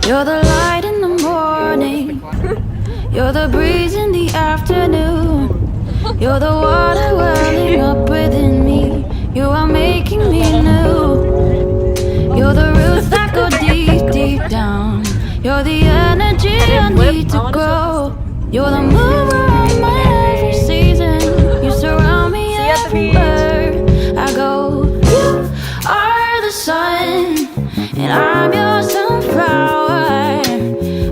You're the light in the morning. You're the breeze in the afternoon. You're the water welling up within me. You are making me new. You're the roots that go deep, deep down. You're the energy I need to grow. You're the mover of my every season. You surround me everywhere I go. You are the sun, and I'm your sunflower.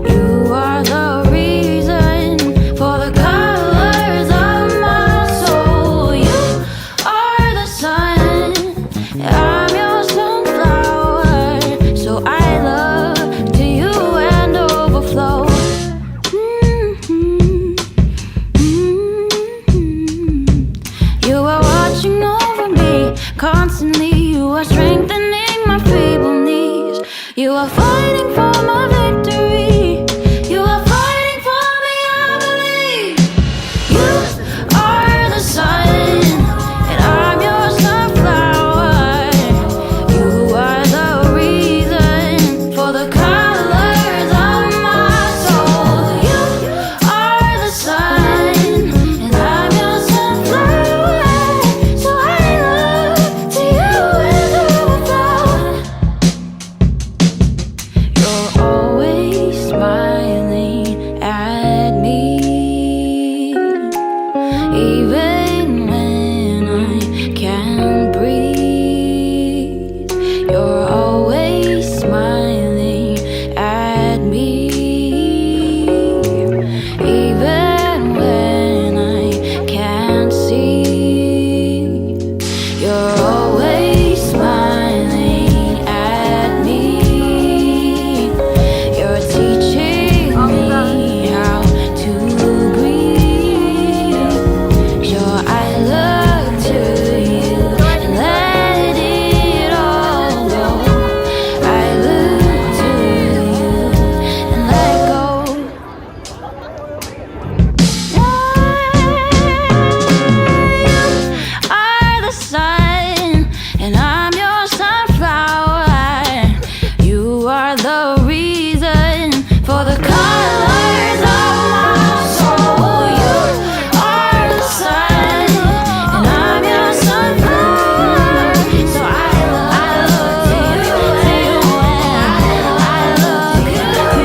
You are the reason for the colors of my soul. You are the sun, and I'm your sunflower. So I love to you and overflow. You are watching over me constantly. You are strengthening my feeble knees. You are fighting for my victory. You are fighting for me, I believe. You are the sun, and I'm your sunflower. You are the reason for the colors of my soul. You are the sun, and I'm your sunflower. So I love to you and overflow. You're always smiling at me, even when I can't breathe. You're always smiling at me, even when I can't see. You're always smiling at me. You're teaching me how to breathe. Sure, I look to you and let it all go. I look to you and let go. You are the sun, and I'm your sunflower. You are the reason for the colors of my soul. You are the sun, and I'm your sunflower. So I love to you and I love to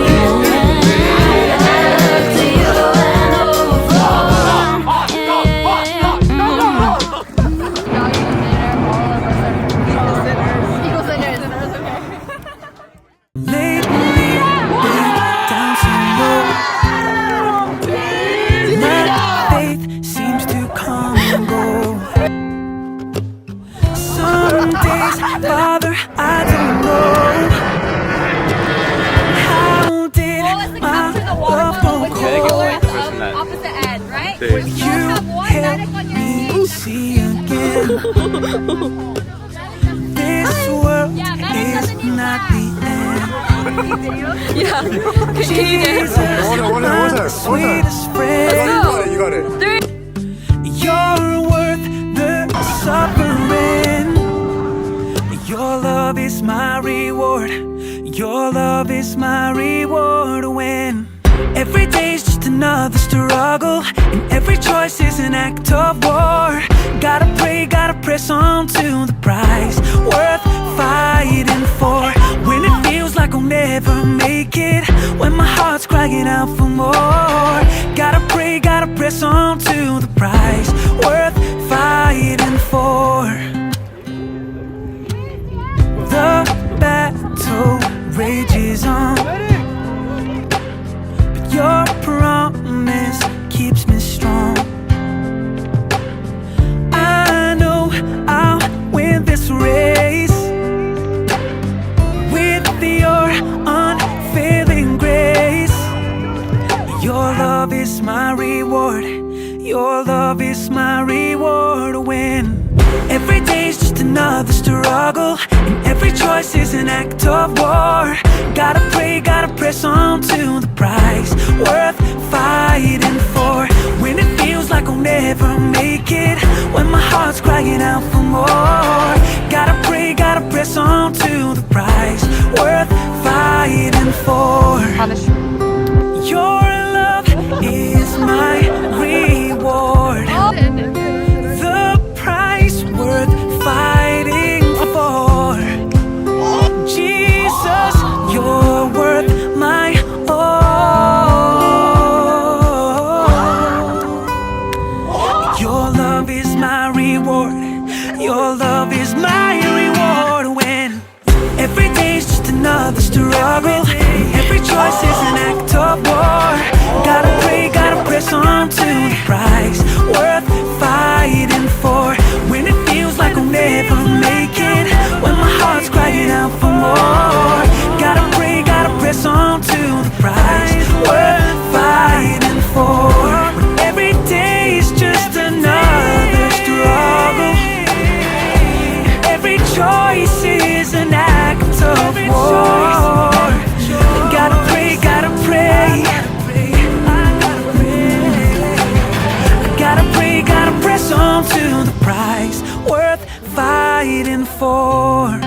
you and I love to you and overflow. Lately, down some road. My faith seems to come and go. Some days, Father, I don't know. How did my love go? Opposite end, right? You help me see again. This world is not the end. Yeah. Jesus, my sweetest friend. You got it. You're worth the suffering. Your love is my reward. Your love is my reward. When every day's just another struggle, and every choice is an act of war. Gotta pray, gotta press on to the prize worth fighting for. When it feels like I'll never make it, when my heart's crying out for more. Gotta pray, gotta press on to the prize worth fighting for. The battle rages on, but your promise keeps me strong. I know I'll win this race with your unfailing grace. Your love is my reward. Your love is my reward. When every day's just another struggle, and every choice is an act of war. Gotta pray, gotta press on to the prize worth fighting for. When it feels like I'll never make it, when my heart's crying out for more. Gotta pray, gotta press on to the prize worth fighting for. punishment. Your love is my reward. The price worth fighting for. Jesus, you're worth my all. Your love is my reward. Your love is my reward. When every day's just another struggle, every choice is an act of war. Gotta pray, gotta press on to the prize worth fighting for. When it feels like I'll never make it, when my heart's crying out for more. Gotta pray, gotta press on to the prize worth fighting for. When every day's just another struggle, every choice is an act of war. Gotta pray, gotta pray. Gotta pray, gotta press on to the prize worth fighting for.